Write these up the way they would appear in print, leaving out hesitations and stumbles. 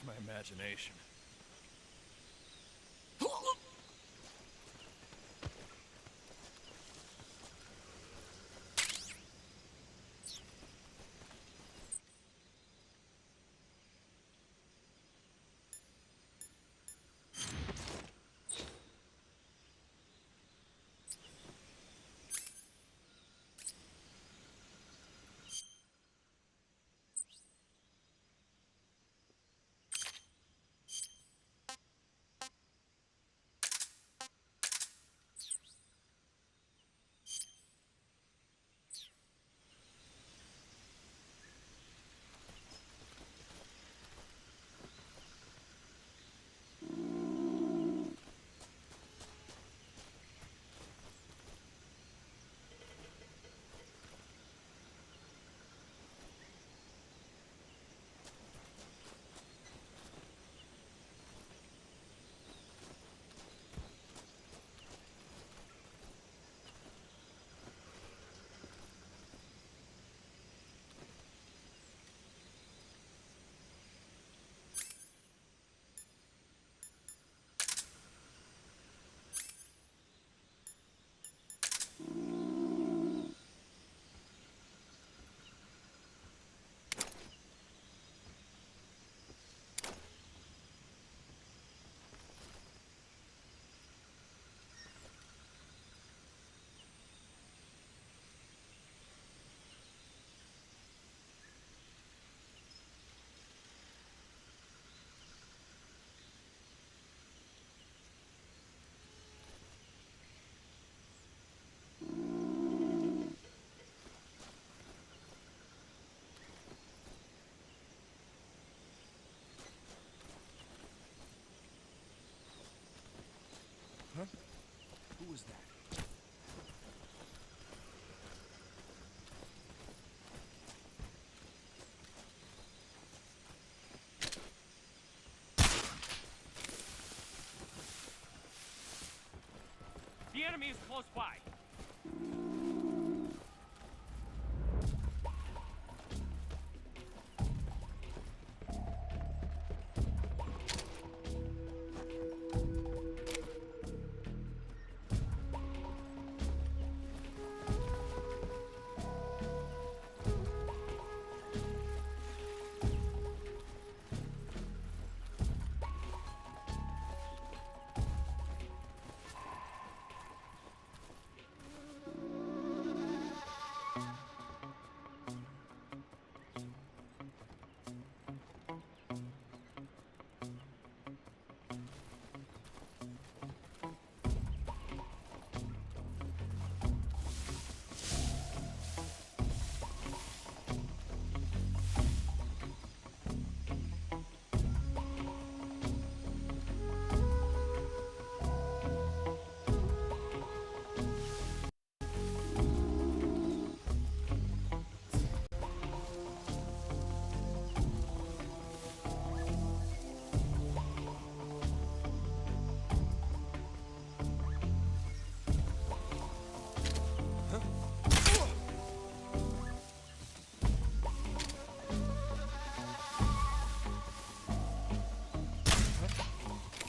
my imagination. Huh? Who was that? The enemy is close by.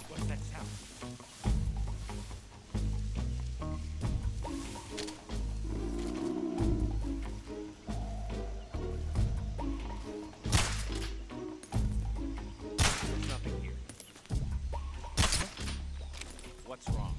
What's that sound? There's nothing here. What's wrong?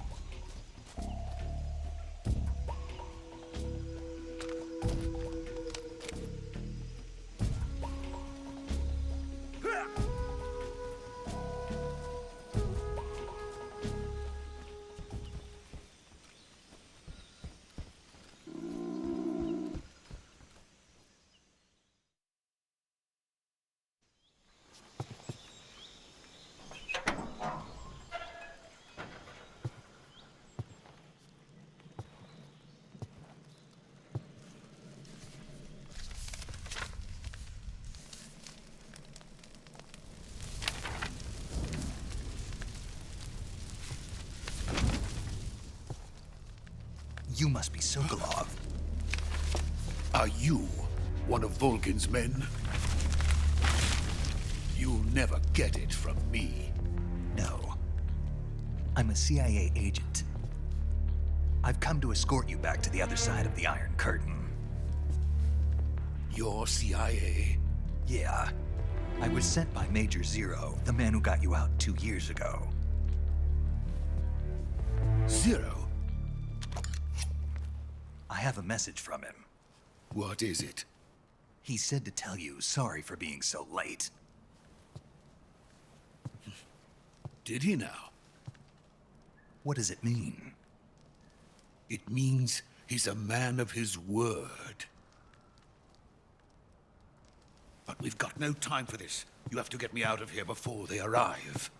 You must be Sokolov. Are you one of Volgin's men? You'll never get it from me. No. I'm a CIA agent. I've come to escort you back to the other side of the Iron Curtain. You're CIA? Yeah. I was sent by Major Zero, the man who got you out 2 years ago. Zero? I have a message from him. What is it? He said to tell you sorry for being so late. Did he now? What does it mean? It means he's a man of his word. But we've got no time for this. You have to get me out of here before they arrive.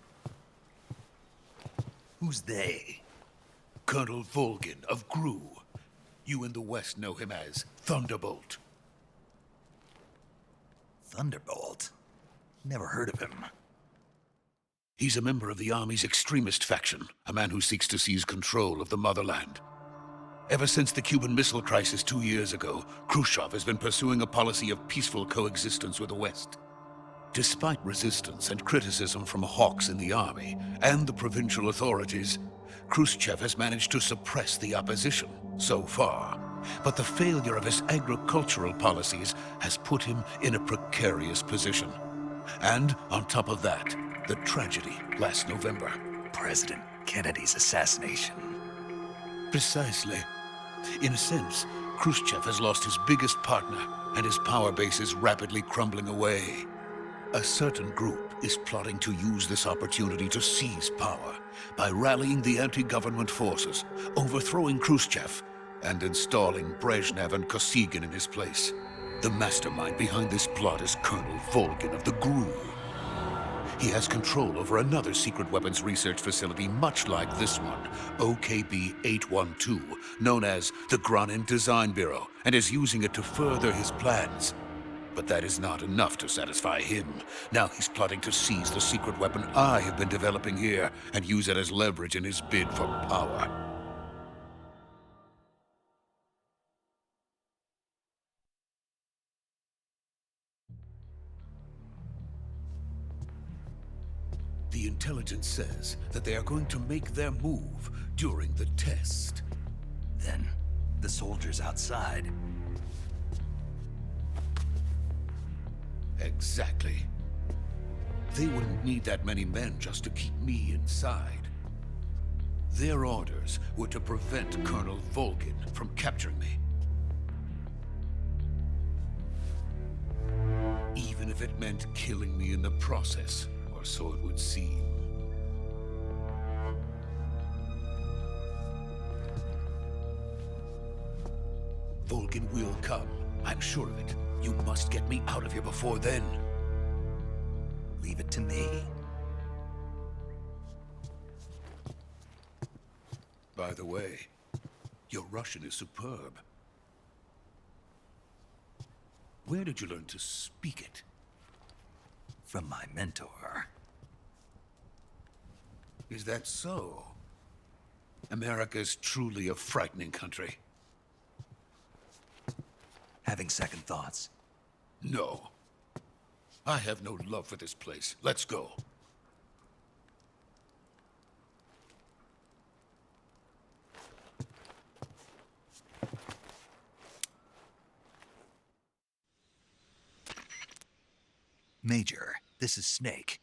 Who's they? Colonel Volgin of GRU. You in the West know him as Thunderbolt. Thunderbolt? Never heard of him. He's a member of the Army's extremist faction, a man who seeks to seize control of the motherland. Ever since the Cuban Missile Crisis 2 years ago, Khrushchev has been pursuing a policy of peaceful coexistence with the West. Despite resistance and criticism from hawks in the army and the provincial authorities, Khrushchev has managed to suppress the opposition so far. But the failure of his agricultural policies has put him in a precarious position. And on top of that, the tragedy last November. President Kennedy's assassination. Precisely. In a sense, Khrushchev has lost his biggest partner, and his power base is rapidly crumbling away. A certain group is plotting to use this opportunity to seize power by rallying the anti-government forces, overthrowing Khrushchev, and installing Brezhnev and Kosygin in his place. The mastermind behind this plot is Colonel Volgin of the GRU. He has control over another secret weapons research facility much like this one, OKB-812, known as the Granin Design Bureau, and is using it to further his plans. But that is not enough to satisfy him. Now he's plotting to seize the secret weapon I have been developing here and use it as leverage in his bid for power. The intelligence says that they are going to make their move during the test. Then, the soldiers outside. Exactly. They wouldn't need that many men just to keep me inside. Their orders were to prevent Colonel Volgin from capturing me. Even if it meant killing me in the process. Or so it would seem. Volgin will come. I'm sure of it. You must get me out of here before then. Leave it to me. By the way, your Russian is superb. Where did you learn to speak it? From my mentor. Is that so? America's truly a frightening country. Having second thoughts. No. I have no love for this place. Let's go. Major, this is Snake.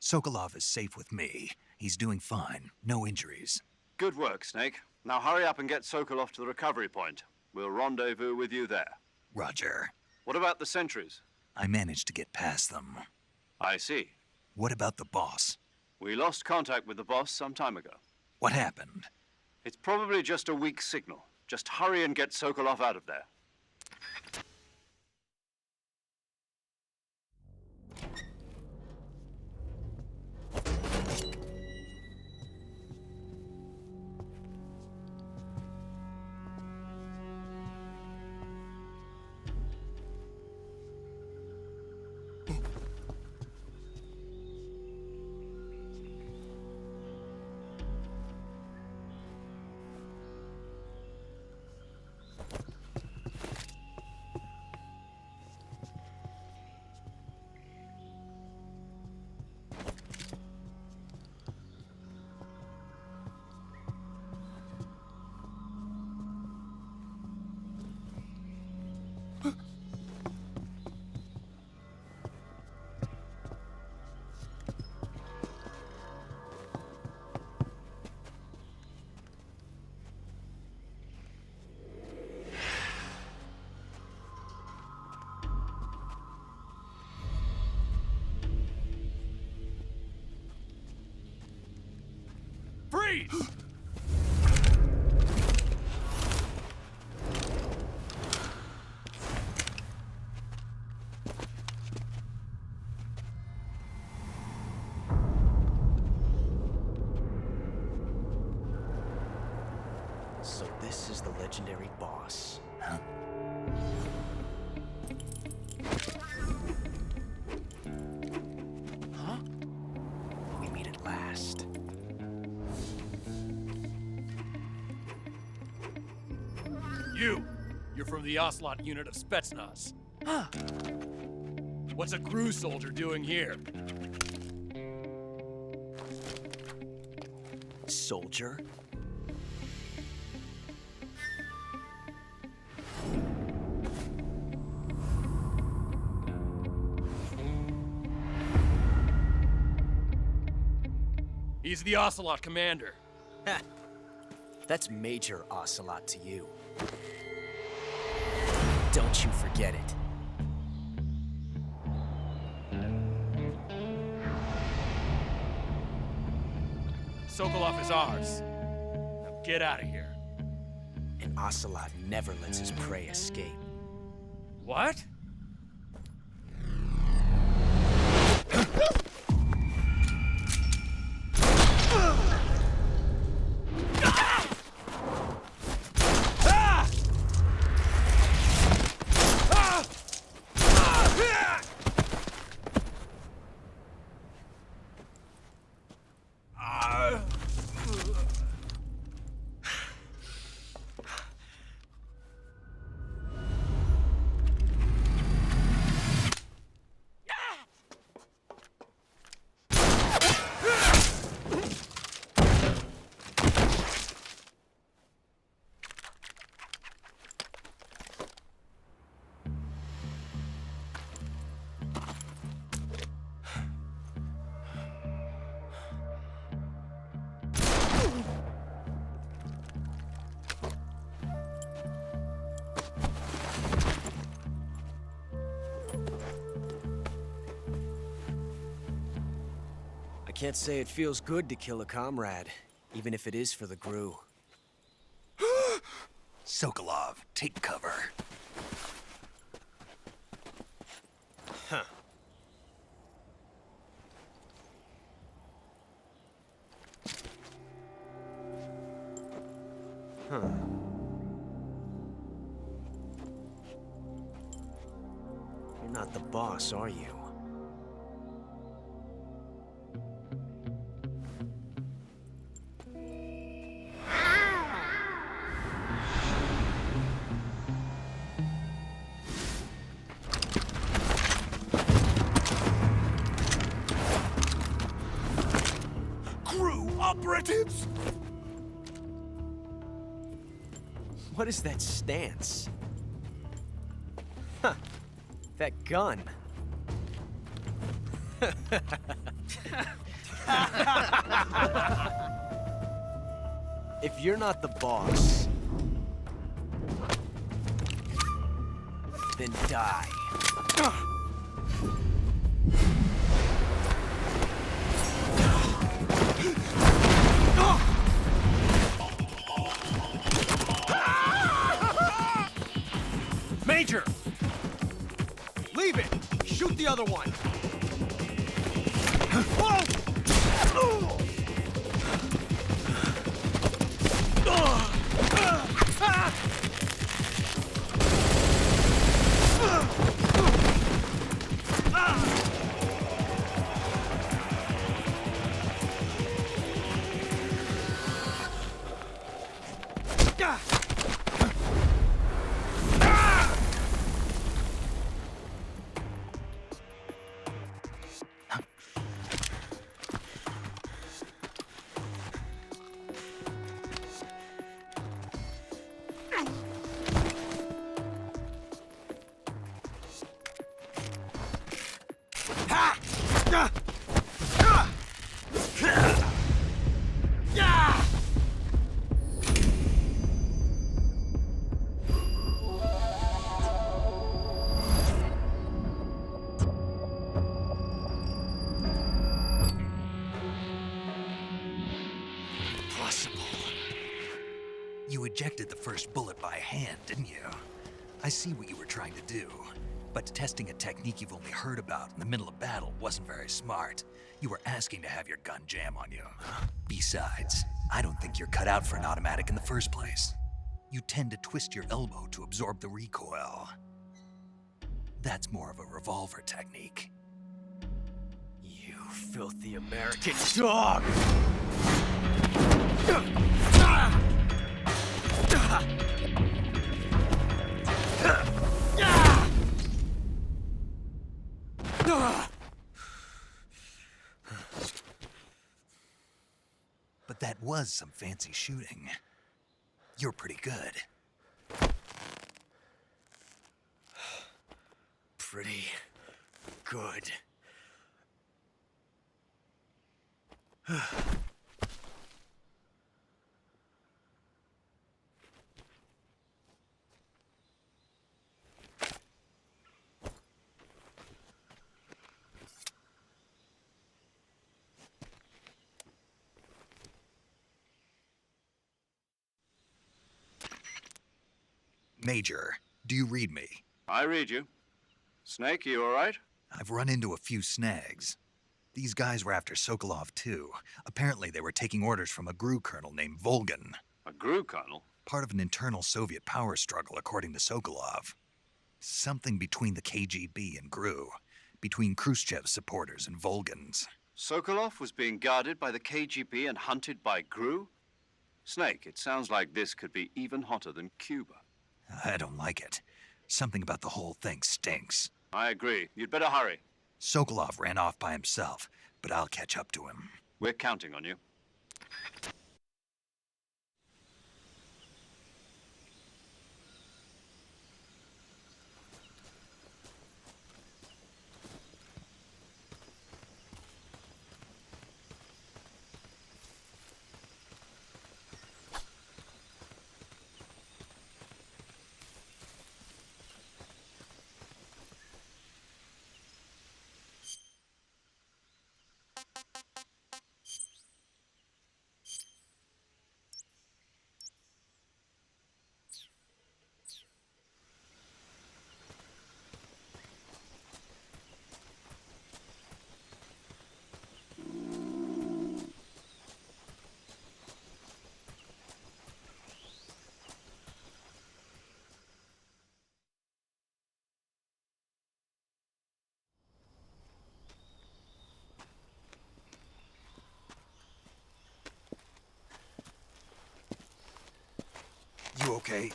Sokolov is safe with me. He's doing fine. No injuries. Good work, Snake. Now hurry up and get Sokolov to the recovery point. We'll rendezvous with you there. Roger. What about the sentries? I managed to get past them. I see. What about the boss? We lost contact with the boss some time ago. What happened? It's probably just a weak signal. Just hurry and get Sokolov out of there. So this is the legendary boss. Huh? Huh? We meet at last. You're from the Ocelot unit of Spetsnaz. Huh. What's a crew soldier doing here? Soldier? He's the Ocelot commander. Ha! That's Major Ocelot to you. Don't you forget it. Sokolov is ours. Now get out of here. And Ocelot never lets his prey escape. What? I can't say it feels good to kill a comrade, even if it is for the GRU. Sokolov, take cover. Huh. Huh. You're not the boss, are you? GRU operatives! What is that stance? Huh. That gun. If you're not the boss, then die. Major! Leave it! Shoot the other one! hand, didn't you? I see what you were trying to do. But testing a technique you've only heard about in the middle of battle wasn't very smart. You were asking to have your gun jam on you. Besides, I don't think you're cut out for an automatic in the first place. You tend to twist your elbow to absorb the recoil. That's more of a revolver technique. You filthy American dog! But that was some fancy shooting. You're pretty good. Pretty good. Major, do you read me? I read you. Snake, you all right? I've run into a few snags. These guys were after Sokolov too. Apparently they were taking orders from a GRU colonel named Volgan. A GRU colonel? Part of an internal Soviet power struggle, according to Sokolov. Something between the KGB and GRU. Between Khrushchev's supporters and Volgan's. Sokolov was being guarded by the KGB and hunted by GRU? Snake, it sounds like this could be even hotter than Cuba. I don't like it. Something about the whole thing stinks. I agree. You'd better hurry. Sokolov ran off by himself, but I'll catch up to him. We're counting on you. You okay?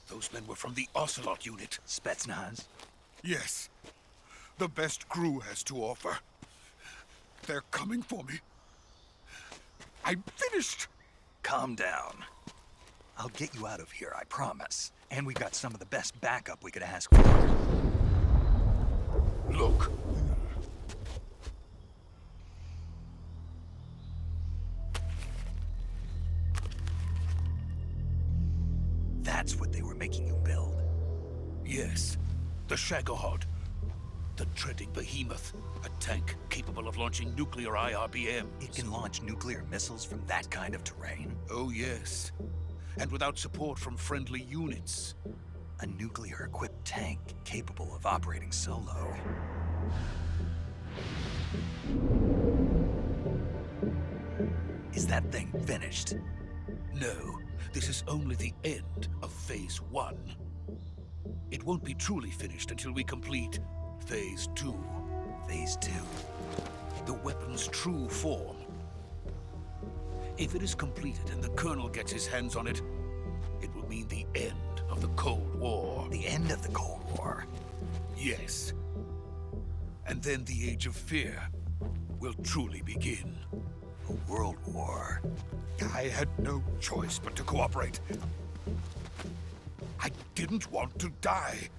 Those men were from the Ocelot unit. Spetsnaz? Yes. The best GRU has to offer. They're coming for me. I'm finished. Calm down. I'll get you out of here, I promise. And we've got some of the best backup we could ask for. Look. That's what they were making you build. Yes. The Shagohod. The treading behemoth. A tank capable of launching nuclear IRBMs. It can launch nuclear missiles from that kind of terrain? Oh, yes. And without support from friendly units. A nuclear-equipped tank capable of operating solo. Is that thing finished? No, this is only the end of Phase 1. It won't be truly finished until we complete Phase 2. Phase 2. The weapon's true form. If it is completed and the Colonel gets his hands on it, it will mean the end of the Cold War. The end of the Cold War? Yes. And then the Age of Fear will truly begin. A world war. I had no choice but to cooperate. I didn't want to die.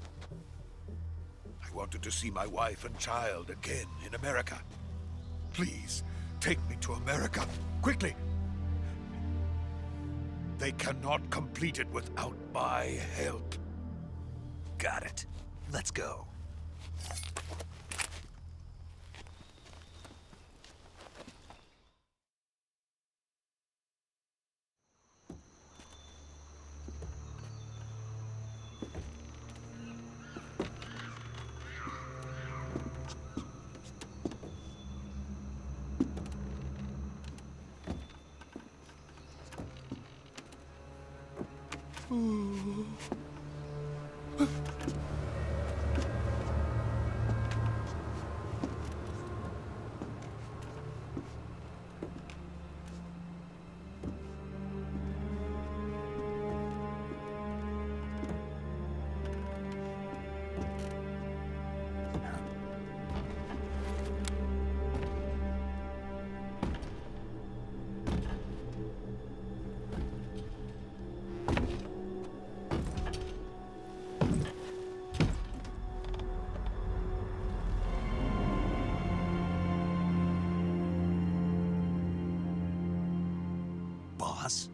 I wanted to see my wife and child again in America. Please, take me to America, quickly. They cannot complete it without my help. Got it. Let's go. Boss?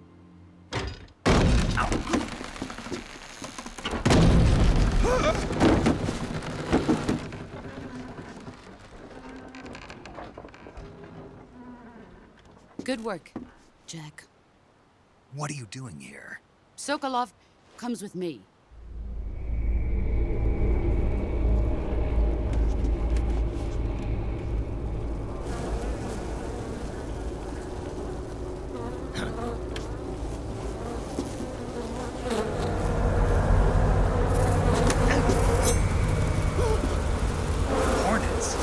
Good work, Jack. What are you doing here? Sokolov comes with me. Hornets?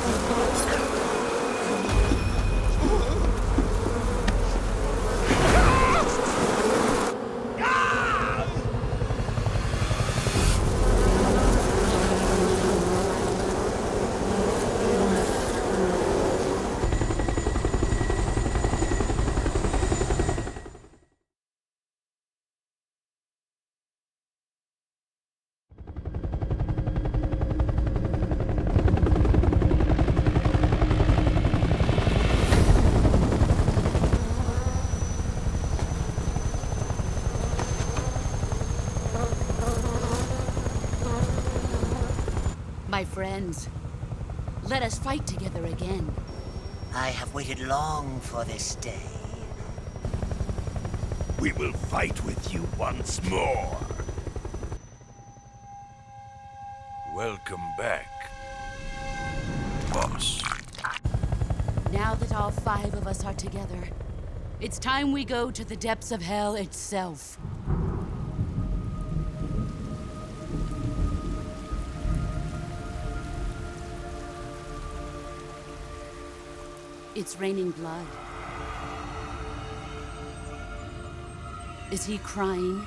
My friends, let us fight together again. I have waited long for this day. We will fight with you once more. Welcome back, boss. Now that all 5 of us are together, it's time we go to the depths of hell itself. It's raining blood. Is he crying?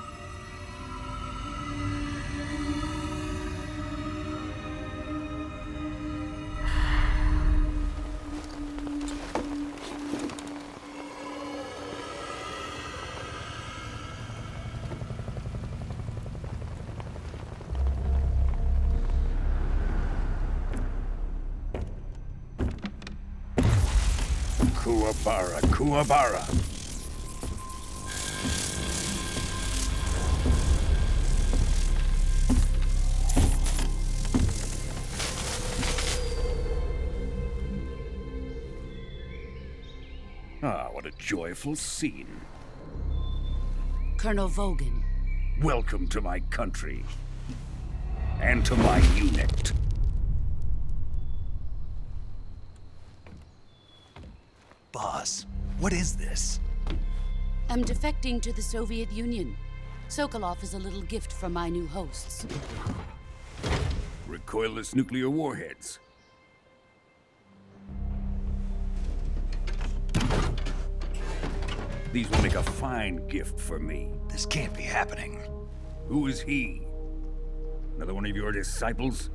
Kuwabara, Kuwabara. Ah, what a joyful scene. Colonel Vogan. Welcome to my country. And to my unit. Boss, what is this? I'm defecting to the Soviet Union. Sokolov is a little gift from my new hosts. Recoilless nuclear warheads. These will make a fine gift for me. This can't be happening. Who is he? Another one of your disciples?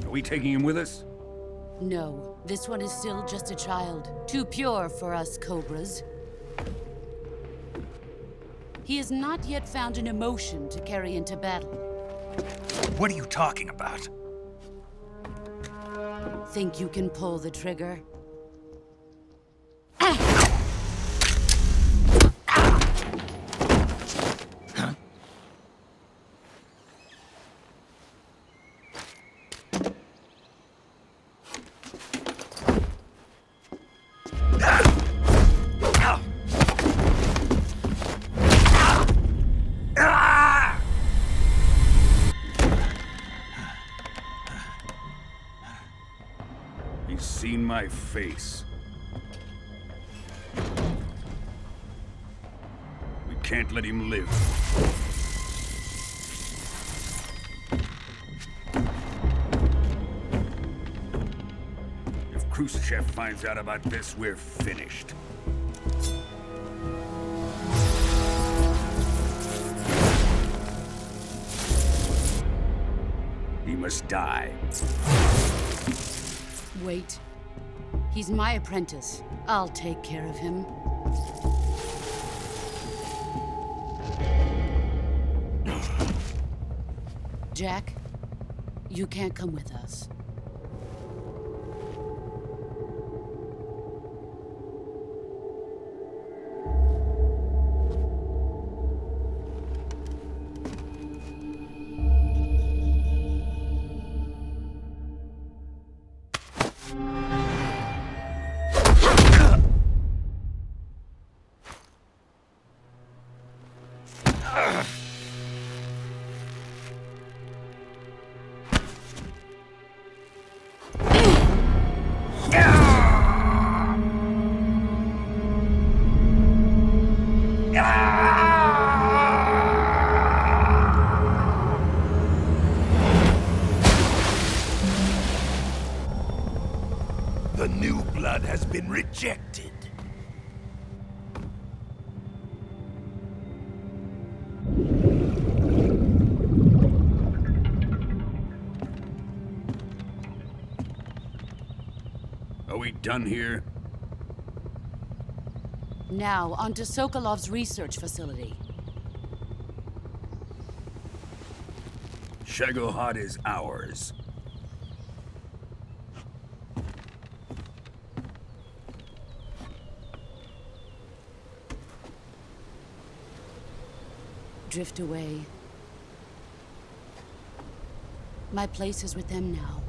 Are we taking him with us? No, this one is still just a child. Too pure for us Cobras. He has not yet found an emotion to carry into battle. What are you talking about? Think you can pull the trigger? He's seen my face. can't let him live. If Khrushchev finds out about this, we're finished. He must die. Wait. He's my apprentice. I'll take care of him. Jack, you can't come with us. The new blood has been rejected. Are we done here? Now, onto Sokolov's research facility. Shagohod is ours. Drift away. My place is with them now.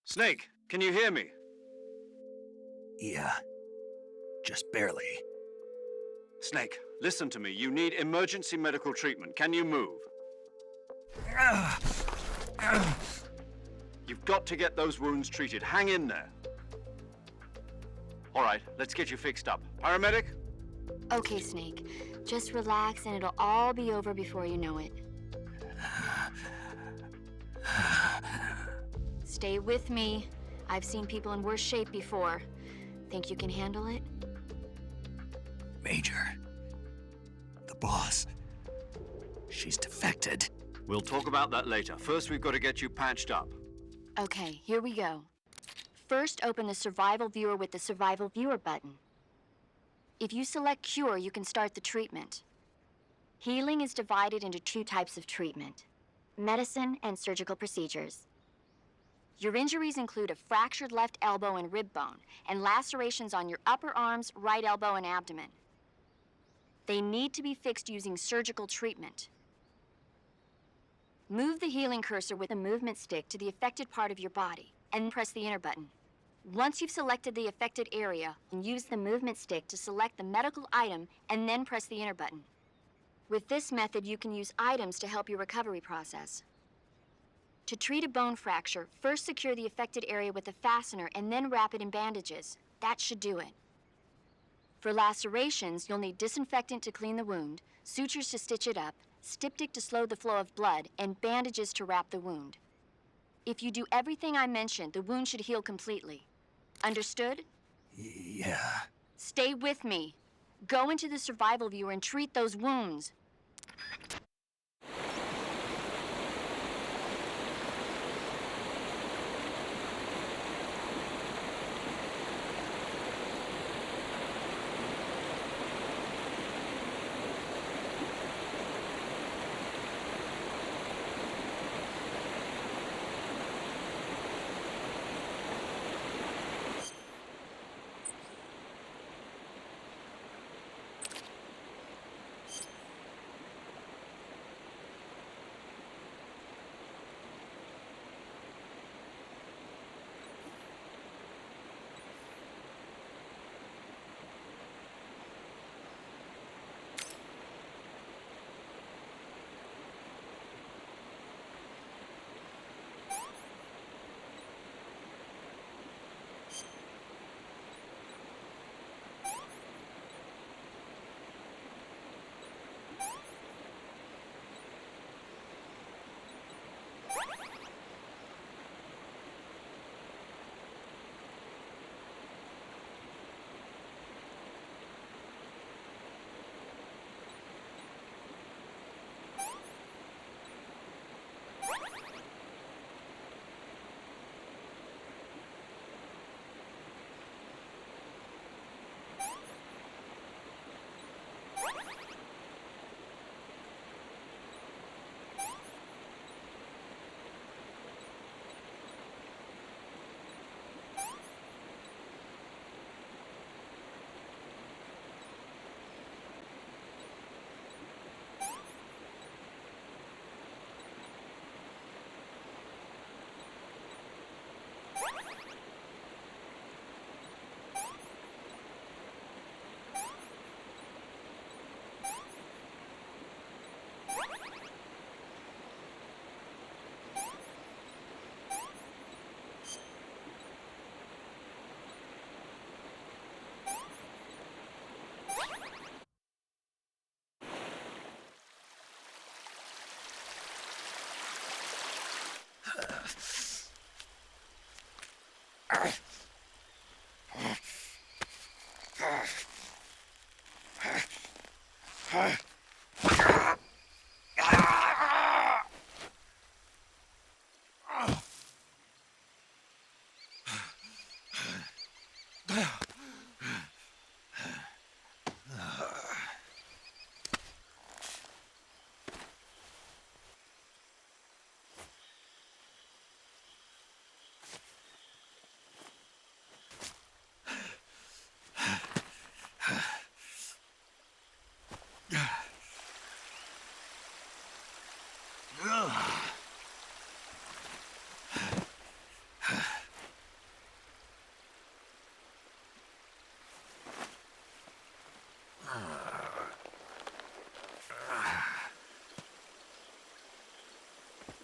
Snake, can you hear me? Yeah. Just barely. Snake, listen to me. You need emergency medical treatment. Can you move? You've got to get those wounds treated. Hang in there. All right, let's get you fixed up. Paramedic? Okay, Snake. Just relax and it'll all be over before you know it. Stay with me. I've seen people in worse shape before. Think you can handle it? Major. The boss. She's defected. We'll talk about that later. First, we've got to get you patched up. Okay, here we go. First, open the Survival Viewer with the Survival Viewer button. If you select Cure, you can start the treatment. Healing is divided into two types of treatment: medicine and surgical procedures. Your injuries include a fractured left elbow and rib bone, and lacerations on your upper arms, right elbow, and abdomen. They need to be fixed using surgical treatment. Move the healing cursor with a movement stick to the affected part of your body, and press the enter button. Once you've selected the affected area, use the movement stick to select the medical item, and then press the enter button. With this method, you can use items to help your recovery process. To treat a bone fracture, first secure the affected area with a fastener and then wrap it in bandages. That should do it. For lacerations, you'll need disinfectant to clean the wound, sutures to stitch it up, styptic to slow the flow of blood, and bandages to wrap the wound. If you do everything I mentioned, the wound should heal completely. Understood? Yeah. Stay with me. Go into the Survival Viewer and treat those wounds.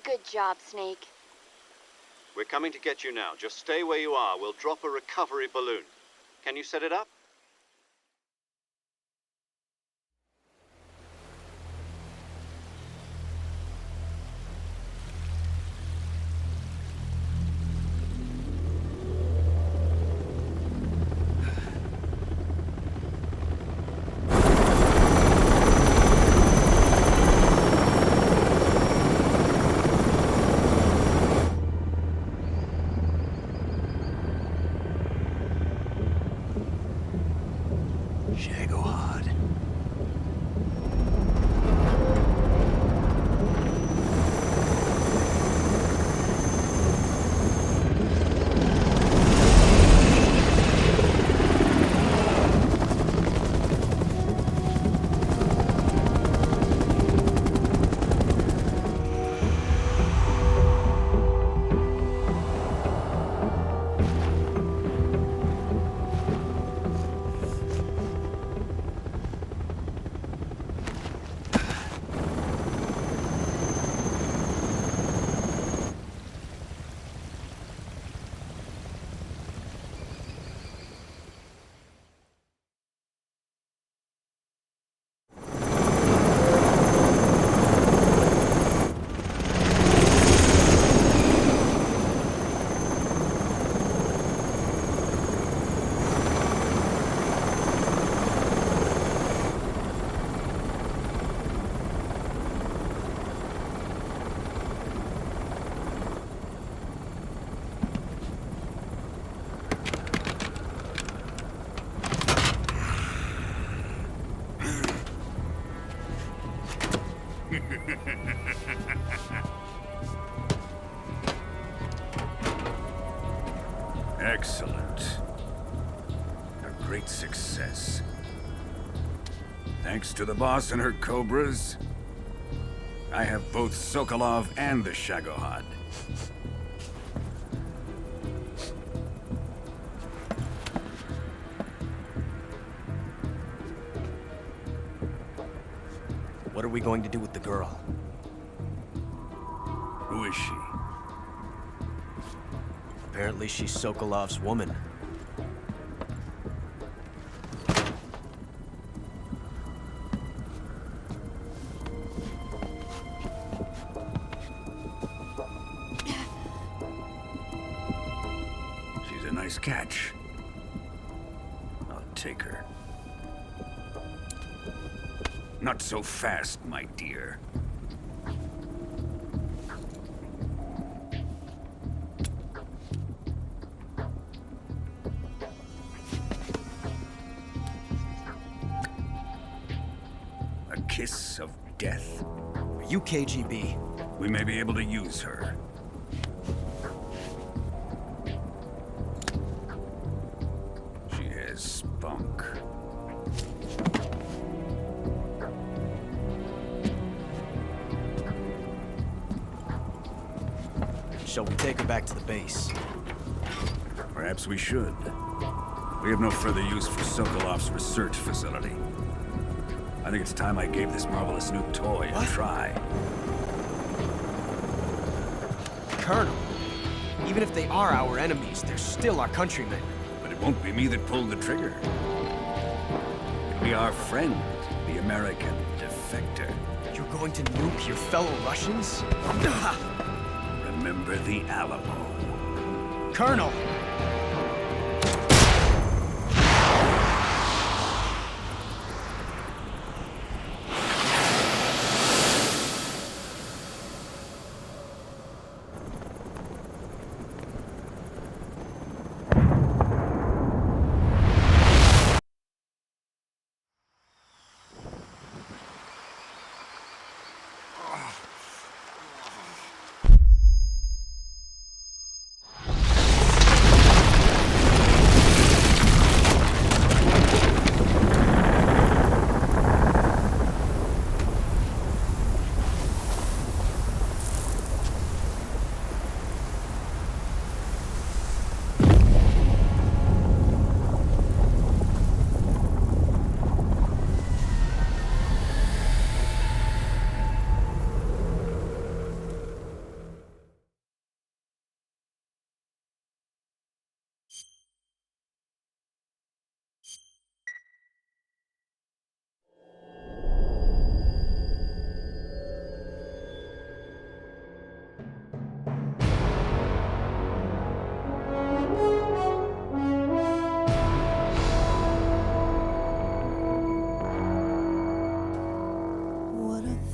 Good job, Snake. We're coming to get you now. Just stay where you are. We'll drop a recovery balloon. Can you set it up? Shagohod. Excellent. A great success. Thanks to the boss and her cobras, I have both Sokolov and the Shagohod. What are we going to do with the girl? Who is she? Apparently she's Sokolov's woman. She's a nice catch. I'll take her. Not so fast, my dear. A kiss of death? Are you KGB? We may be able to use her. She has spunk. Shall we take her back to the base? Perhaps we should. We have no further use for Sokolov's research facility. I think it's time I gave this marvelous new toy a try. Colonel, even if they are our enemies, they're still our countrymen. But it won't be me that pulled the trigger. It'll be our friend, the American defector. You're going to nuke your fellow Russians? Remember the Alamo. Colonel!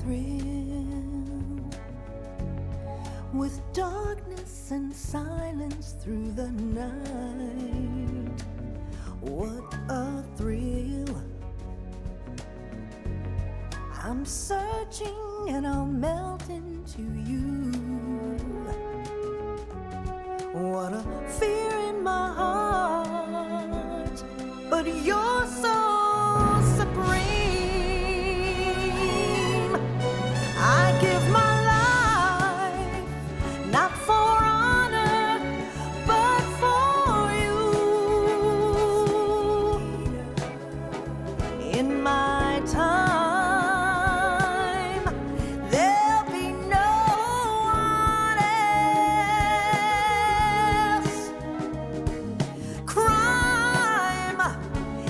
thrill with darkness and silence through the night. What a thrill. I'm searching and I'll melt into you. What a fear in my heart, but you're so supreme. I give my life, not for honor, but for you. In my time, there'll be no one else. Crime,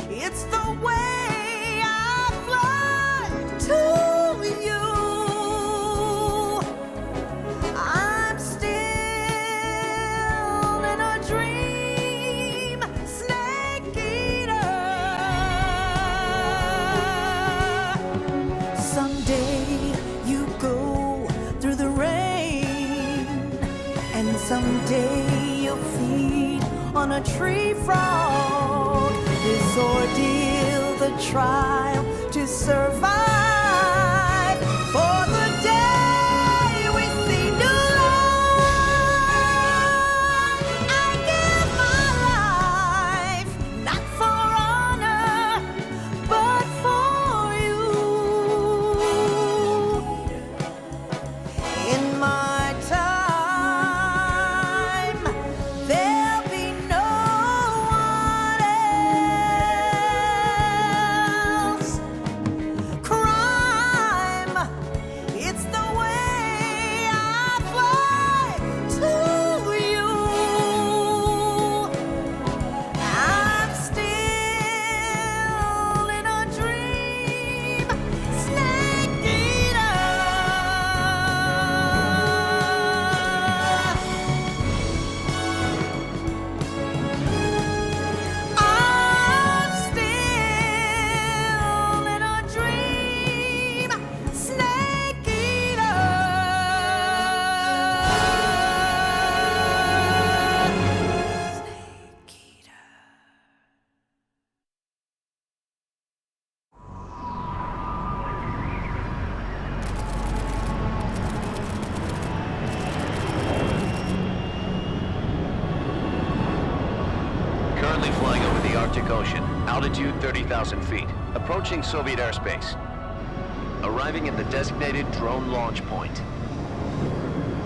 it's the way I fly to you. I'm still in a dream, snake eater. Someday you go through the rain, and someday you'll feed on a tree frog. This ordeal, the trial to survive for the day we see new life. I give my life, not for honor, but for you. In my time, there'll be no one else. Crime, it's the way I fly to you. I'm still in a dream, snake eater. I'm still in a dream, snake eater. Snake eater. Currently flying over the Arctic Ocean, altitude 30,000 feet, approaching Soviet airspace. Arriving at the designated drone launch point.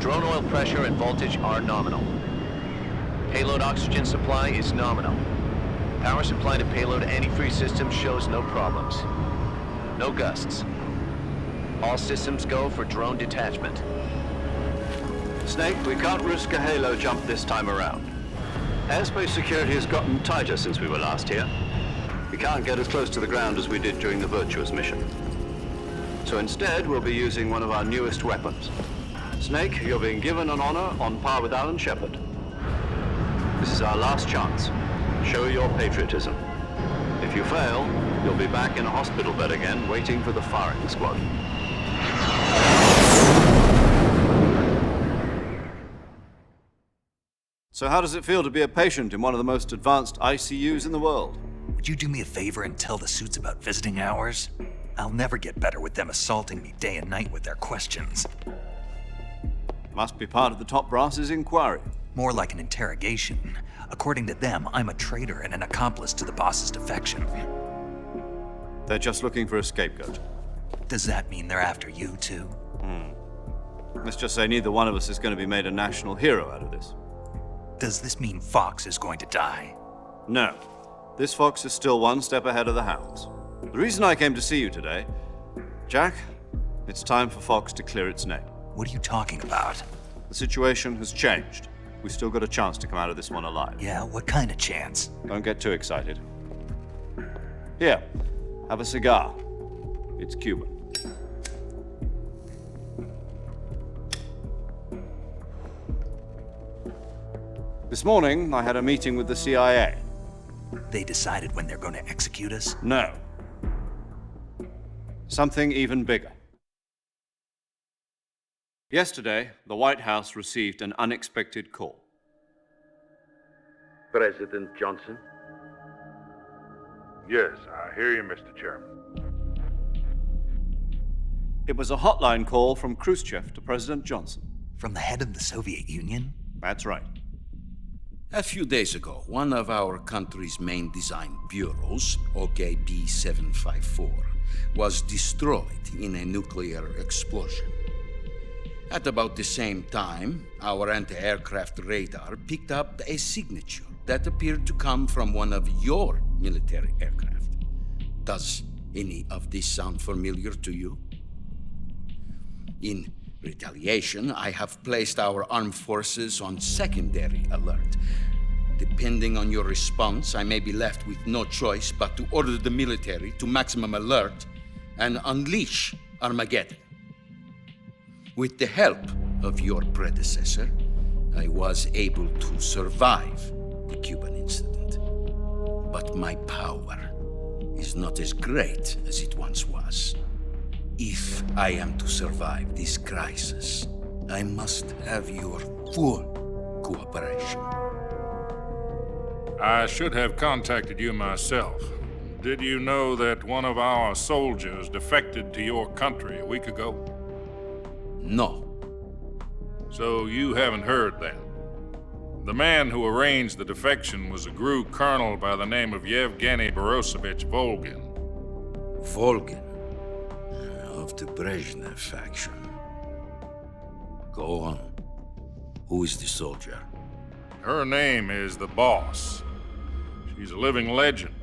Drone oil pressure and voltage are nominal. Payload oxygen supply is nominal. Power supply to payload antifreeze system shows no problems. No gusts. All systems go for drone detachment. Snake, we can't risk a halo jump this time around. Airspace security has gotten tighter since we were last here. We can't get as close to the ground as we did during the Virtuous mission. So instead, we'll be using one of our newest weapons. Snake, you're being given an honor on par with Alan Shepard. This is our last chance. Show your patriotism. If you fail, you'll be back in a hospital bed again, waiting for the firing squad. So how does it feel to be a patient in one of the most advanced ICUs in the world? Would you do me a favor and tell the suits about visiting hours? I'll never get better with them assaulting me day and night with their questions. Must be part of the top brass's inquiry. More like an interrogation. According to them, I'm a traitor and an accomplice to the boss's defection. They're just looking for a scapegoat. Does that mean they're after you, too? Let's just say neither one of us is going to be made a national hero out of this. Does this mean Fox is going to die? No. This fox is still one step ahead of the hounds. The reason I came to see you today, Jack, it's time for Fox to clear its name. What are you talking about? The situation has changed. We've still got a chance to come out of this one alive. Yeah, what kind of chance? Don't get too excited. Here, have a cigar. It's Cuban. This morning, I had a meeting with the CIA. They decided when they're going to execute us? No. Something even bigger. Yesterday, the White House received an unexpected call. President Johnson? Yes, I hear you, Mr. Chairman. It was a hotline call from Khrushchev to President Johnson. From the head of the Soviet Union? That's right. A few days ago, one of our country's main design bureaus, OKB 754, was destroyed in a nuclear explosion. At about the same time, our anti-aircraft radar picked up a signature that appeared to come from one of your military aircraft. Does any of this sound familiar to you? In retaliation, I have placed our armed forces on secondary alert. Depending on your response, I may be left with no choice but to order the military to maximum alert and unleash Armageddon. With the help of your predecessor, I was able to survive the Cuban incident. But my power is not as great as it once was. If I am to survive this crisis, I must have your full cooperation. I should have contacted you myself. Did you know that one of our soldiers defected to your country a week ago? No. So you haven't heard then? The man who arranged the defection was a GRU colonel by the name of Yevgeny Borosovich Volgin. Volgin? Of the Brezhnev faction. Go on. Who is the soldier? Her name is the Boss. She's a living legend.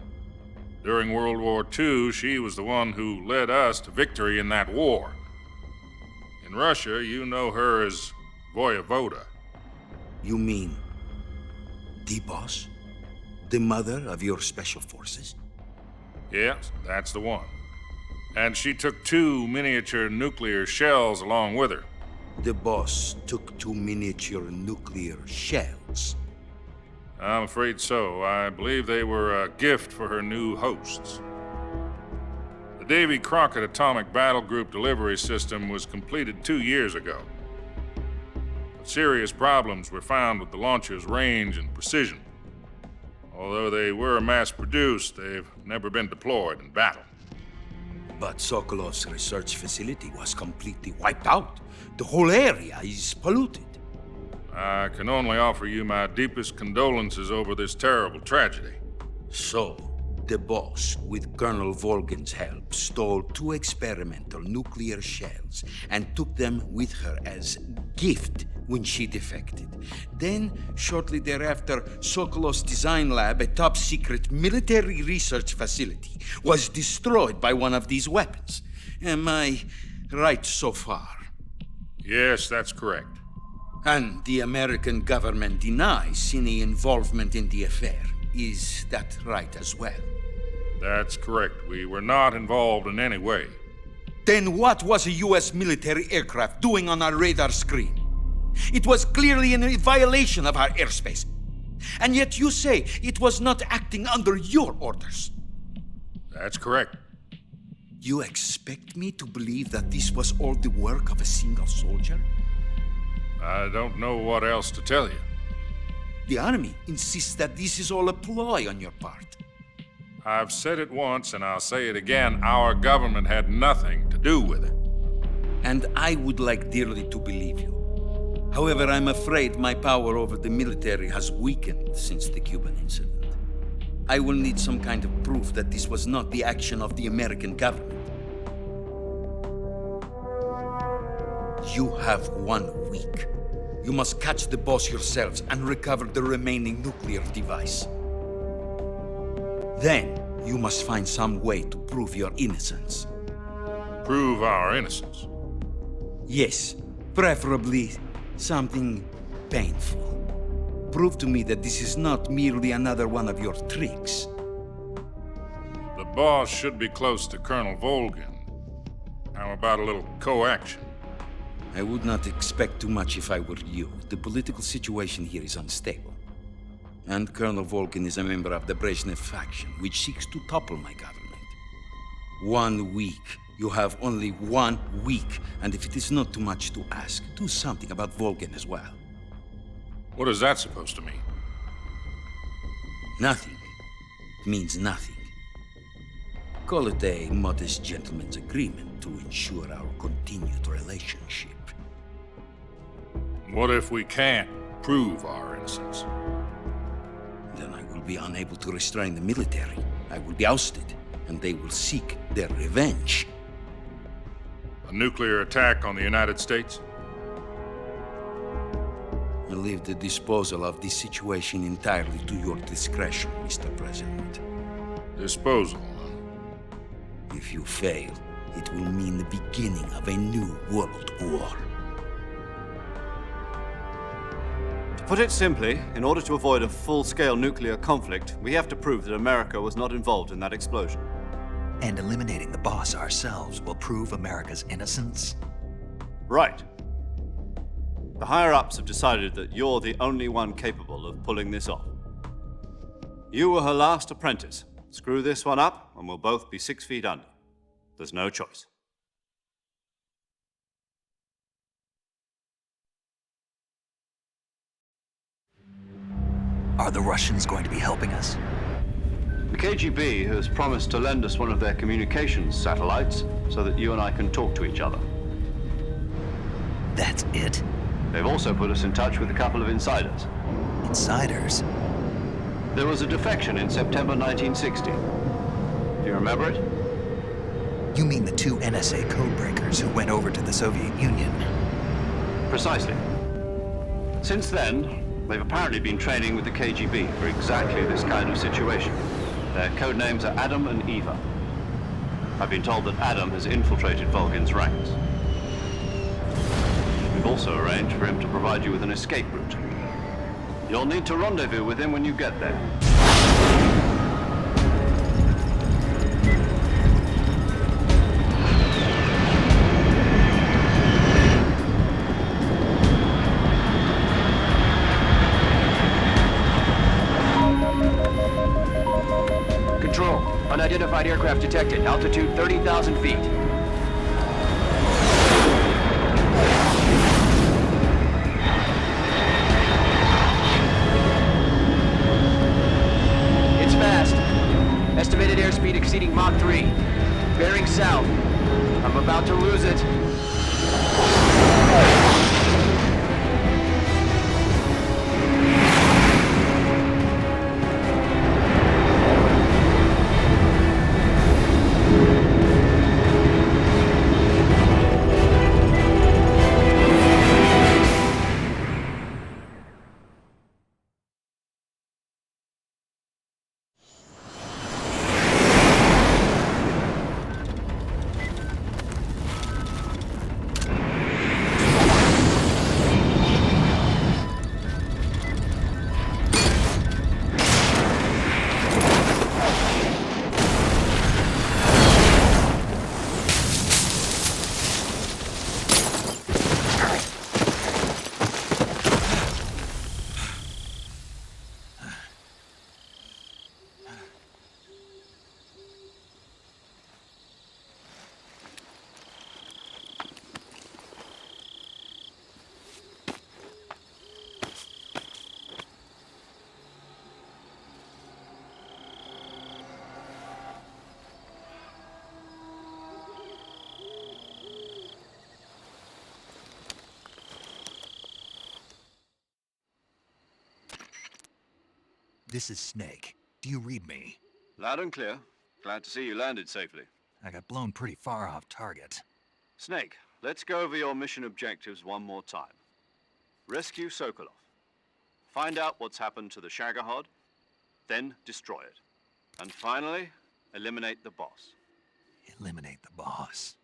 During World War II, she was the one who led us to victory in that war. In Russia, you know her as Voyevoda. You mean the Boss? The mother of your special forces? Yes, that's the one. And she took 2 miniature nuclear shells along with her. The Boss took 2 miniature nuclear shells? I'm afraid so. I believe they were a gift for her new hosts. The Davy Crockett Atomic Battle Group delivery system was completed 2 years ago. But serious problems were found with the launcher's range and precision. Although they were mass-produced, they've never been deployed in battle. But Sokolov's research facility was completely wiped out. The whole area is polluted. I can only offer you my deepest condolences over this terrible tragedy. So, the Boss, with Colonel Volgin's help, stole 2 experimental nuclear shells and took them with her as gift when she defected. Then, shortly thereafter, Sokolov's design lab, a top-secret military research facility, was destroyed by one of these weapons. Am I right so far? Yes, that's correct. And the American government denies any involvement in the affair. Is that right as well? That's correct. We were not involved in any way. Then what was a U.S. military aircraft doing on our radar screen? It was clearly in violation of our airspace. And yet you say it was not acting under your orders. That's correct. You expect me to believe that this was all the work of a single soldier? I don't know what else to tell you. The Army insists that this is all a ploy on your part. I've said it once and I'll say it again. Our government had nothing to do with it. And I would like dearly to believe you. However, I'm afraid my power over the military has weakened since the Cuban incident. I will need some kind of proof that this was not the action of the American government. You have 1 week. You must catch the Boss yourselves and recover the remaining nuclear device. Then, you must find some way to prove your innocence. Prove our innocence? Yes, preferably something painful. Prove to me that this is not merely another one of your tricks. The Boss should be close to Colonel Volgin. How about a little co-action? I would not expect too much if I were you. The political situation here is unstable. And Colonel Volgin is a member of the Brezhnev faction, which seeks to topple my government. 1 week, You have only 1 week, and if it is not too much to ask, do something about Volgin as well. What is that supposed to mean? Nothing. It means nothing. Call it a modest gentleman's agreement to ensure our continued relationship. What if we can't prove our innocence? Then I will be unable to restrain the military. I will be ousted, and they will seek their revenge. A nuclear attack on the United States? I leave the disposal of this situation entirely to your discretion, Mr. President. Disposal? If you fail, it will mean the beginning of a new world war. To put it simply, in order to avoid a full-scale nuclear conflict, we have to prove that America was not involved in that explosion. And eliminating the boss ourselves will prove America's innocence? Right. The higher-ups have decided that you're the only one capable of pulling this off. You were her last apprentice. Screw this one up, and we'll both be 6 feet under. There's no choice. Are the Russians going to be helping us? The KGB has promised to lend us one of their communications satellites so that you and I can talk to each other. That's it? They've also put us in touch with a couple of insiders. Insiders? There was a defection in September 1960. Do you remember it? You mean the 2 NSA codebreakers who went over to the Soviet Union? Precisely. Since then, they've apparently been training with the KGB for exactly this kind of situation. Their code names are Adam and Eva. I've been told that Adam has infiltrated Volgin's ranks. We've also arranged for him to provide you with an escape route. You'll need to rendezvous with him when you get there. Control, unidentified aircraft detected. Altitude 30,000 feet. It's fast. Estimated airspeed exceeding Mach 3. Bearing south. I'm about to lose it. This is Snake. Do you read me? Loud and clear. Glad to see you landed safely. I got blown pretty far off target. Snake, let's go over your mission objectives one more time. Rescue Sokolov. Find out what's happened to the Shagohod, then destroy it. And finally, eliminate the boss. Eliminate the boss?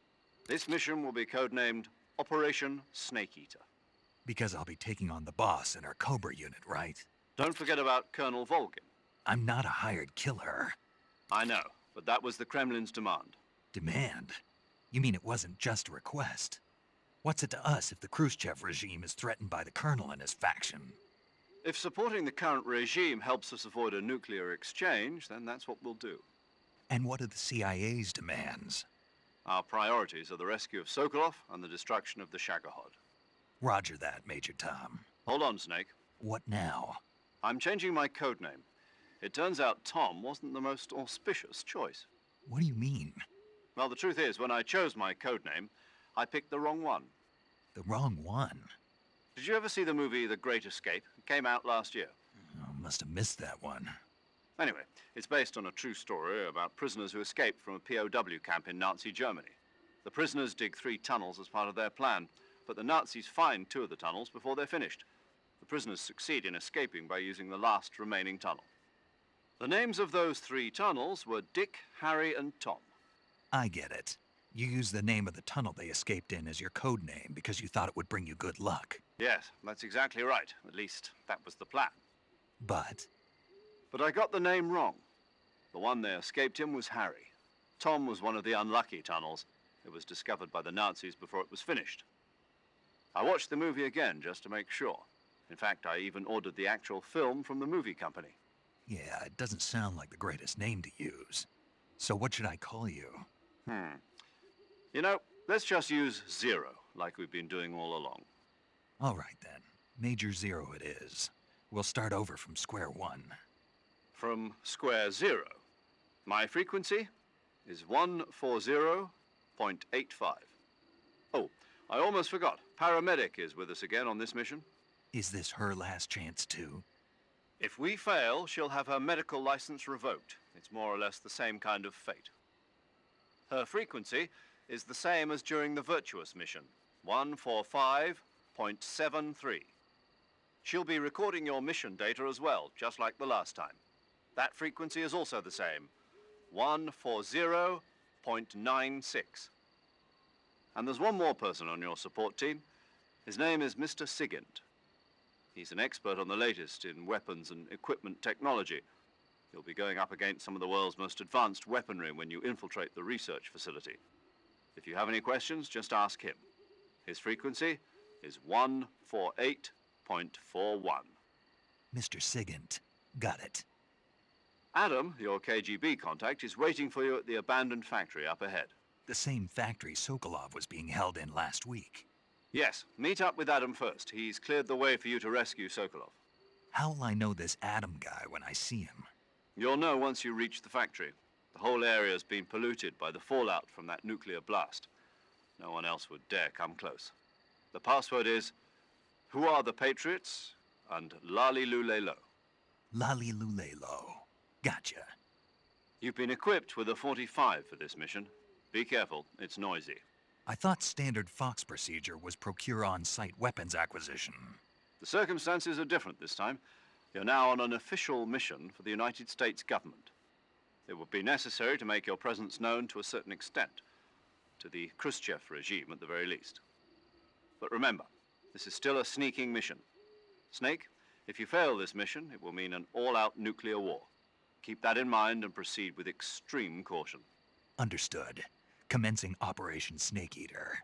This mission will be codenamed Operation Snake Eater. Because I'll be taking on the boss and her Cobra unit, right? Don't forget about Colonel Volgin. I'm not a hired killer. I know, but that was the Kremlin's demand. Demand? You mean it wasn't just a request? What's it to us if the Khrushchev regime is threatened by the Colonel and his faction? If supporting the current regime helps us avoid a nuclear exchange, then that's what we'll do. And what are the CIA's demands? Our priorities are the rescue of Sokolov and the destruction of the Shagohod. Roger that, Major Tom. Hold on, Snake. What now? I'm changing my code name. It turns out Tom wasn't the most auspicious choice. What do you mean? Well, the truth is, when I chose my code name, I picked the wrong one. The wrong one? Did you ever see the movie The Great Escape? It came out last year. Oh, must have missed that one. Anyway, it's based on a true story about prisoners who escaped from a POW camp in Nazi Germany. The prisoners dig 3 tunnels as part of their plan, but the Nazis find 2 of the tunnels before they're finished. The prisoners succeed in escaping by using the last remaining tunnel. The names of those 3 tunnels were Dick, Harry, and Tom. I get it. You used the name of the tunnel they escaped in as your code name because you thought it would bring you good luck. Yes, that's exactly right. At least, that was the plan. But I got the name wrong. The one they escaped in was Harry. Tom was one of the unlucky tunnels. It was discovered by the Nazis before it was finished. I watched the movie again just to make sure. In fact, I even ordered the actual film from the movie company. yeah, it doesn't sound like the greatest name to use. So what should I call you? You know, let's just use Zero, like we've been doing all along. All right then. Major Zero it is. We'll start over from square one. From square 0. My frequency is 140.85. Oh, I almost forgot. Paramedic is with us again on this mission. Is this her last chance too? If we fail, she'll have her medical license revoked. It's more or less the same kind of fate. Her frequency is the same as during the Virtuous mission, 145.73. She'll be recording your mission data as well, just like the last time. That frequency is also the same, 140.96. And there's one more person on your support team. His name is Mr. Sigint. He's an expert on the latest in weapons and equipment technology. You'll be going up against some of the world's most advanced weaponry when you infiltrate the research facility. If you have any questions, just ask him. His frequency is 148.41. Mr. Sigint. Got it. Adam, your KGB contact, is waiting for you at the abandoned factory up ahead. The same factory Sokolov was being held in last week. Yes, meet up with Adam first. He's cleared the way for you to rescue Sokolov. How'll I know this Adam guy when I see him? You'll know once you reach the factory. The whole area's been polluted by the fallout from that nuclear blast. No one else would dare come close. The password is, "Who are the Patriots?" and "Lali Lulelo." Lali Lulelo. Gotcha. You've been equipped with a 45 for this mission. Be careful, it's noisy. I thought standard Fox procedure was procure on-site weapons acquisition. The circumstances are different this time. You're now on an official mission for the United States government. It would be necessary to make your presence known to a certain extent, to the Khrushchev regime at the very least. But remember, this is still a sneaking mission. Snake, if you fail this mission, it will mean an all-out nuclear war. Keep that in mind and proceed with extreme caution. Understood. Commencing Operation Snake Eater.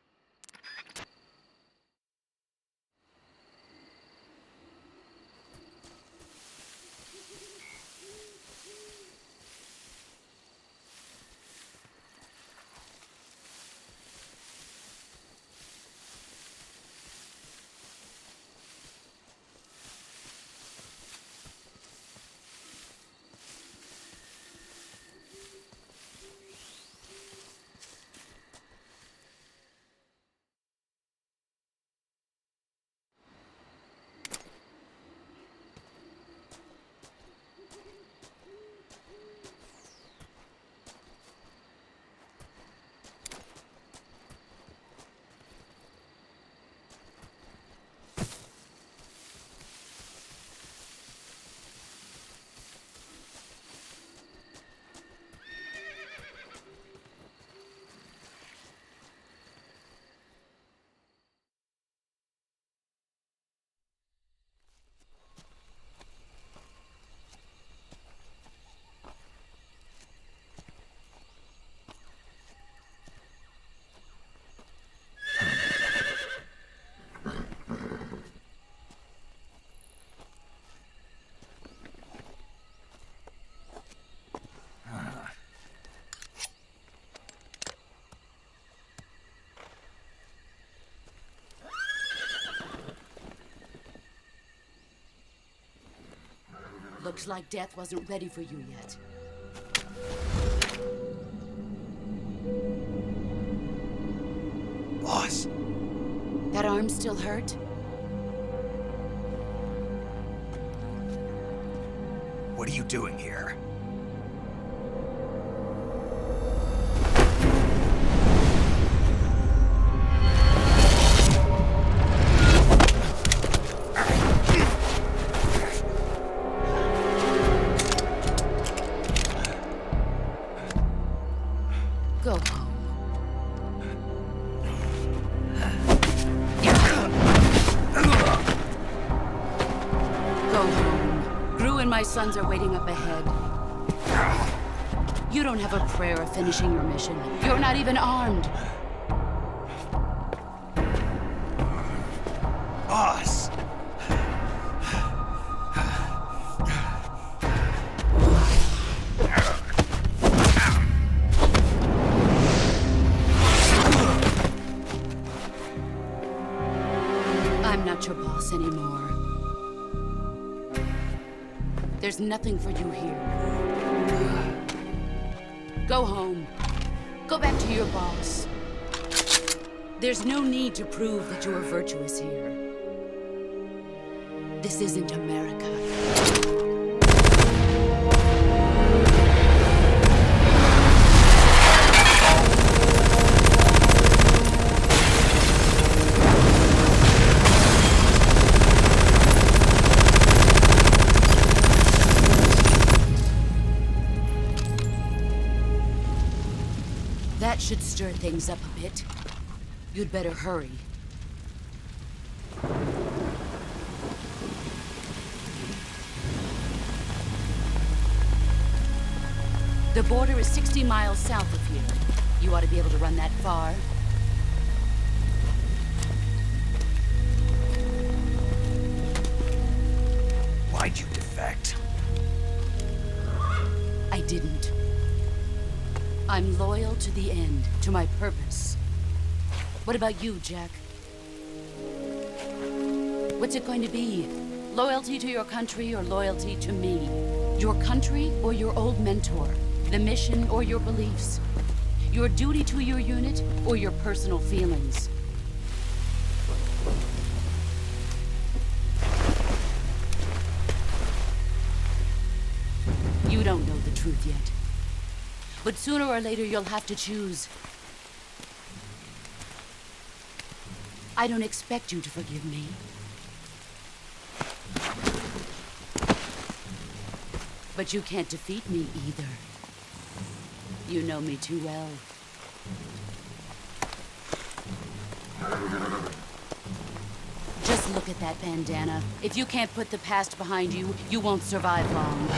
Looks like death wasn't ready for you yet. Boss. That arm still hurt? What are you doing here? Go home. Go home. Gru and my sons are waiting up ahead. You don't have a prayer of finishing your mission. You're not even armed. Boss! I'm not your boss anymore. There's nothing for you here. Go home. Go back to your boss. There's no need to prove that you are virtuous here. This isn't America. That should stir things up a bit. You'd better hurry. The border is 60 miles south of here. You ought to be able to run that far. Why'd you defect? I didn't. I'm loyal to the end, to my purpose. What about you, Jack? What's it going to be? Loyalty to your country or loyalty to me? Your country or your old mentor? The mission or your beliefs? Your duty to your unit or your personal feelings? You don't know the truth yet. But sooner or later, you'll have to choose. I don't expect you to forgive me. But you can't defeat me either. You know me too well. Just look at that bandana. If you can't put the past behind you, you won't survive long.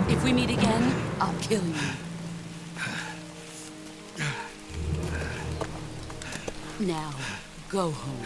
If we meet again, I'll kill you. Now, go home.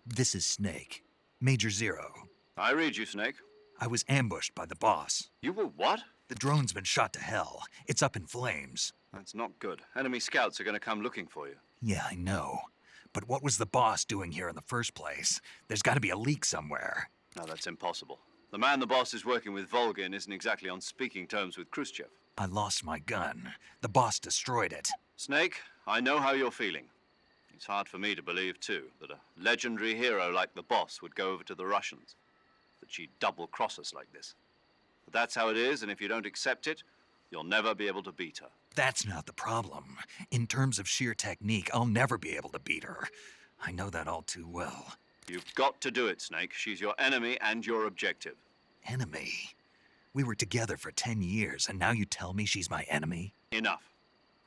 This is Snake. Major Zero. I read you, Snake. I was ambushed by the boss. You were what? The drone's been shot to hell. It's up in flames. That's not good. Enemy scouts are going to come looking for you. Yeah, I know. But what was the boss doing here in the first place? There's got to be a leak somewhere. No, that's impossible. The man the boss is working with, Volgin, isn't exactly on speaking terms with Khrushchev. I lost my gun. The boss destroyed it. Snake, I know how you're feeling. It's hard for me to believe, too, that a legendary hero like the boss would go over to the Russians. That she'd double-cross us like this. But that's how it is, and if you don't accept it, you'll never be able to beat her. That's not the problem. In terms of sheer technique, I'll never be able to beat her. I know that all too well. You've got to do it, Snake. She's your enemy and your objective. Enemy? We were together for 10 years, and now you tell me she's my enemy? Enough.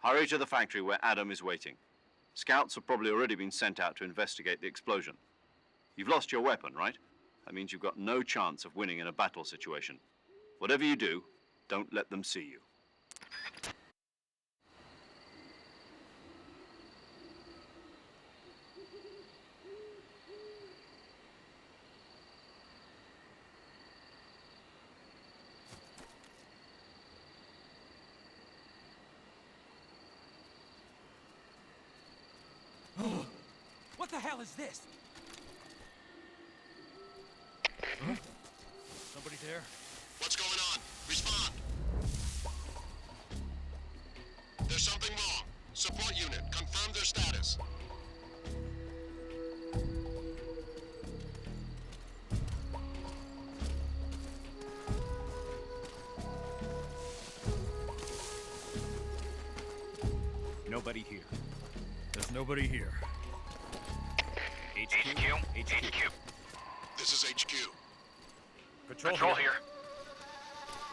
Hurry to the factory where Adam is waiting. Scouts have probably already been sent out to investigate the explosion. You've lost your weapon, right? That means you've got no chance of winning in a battle situation. Whatever you do, don't let them see you. What the hell is this? Huh? Somebody there? What's going on? Respond! There's something wrong. Support unit, confirm their status. Nobody here. There's nobody here. HQ. This is HQ. Patrol here.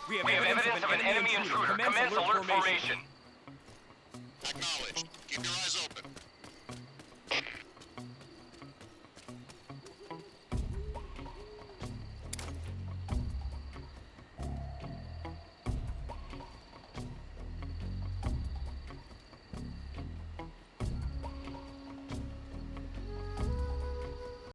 We have evidence of an enemy intruder. Commence alert formation.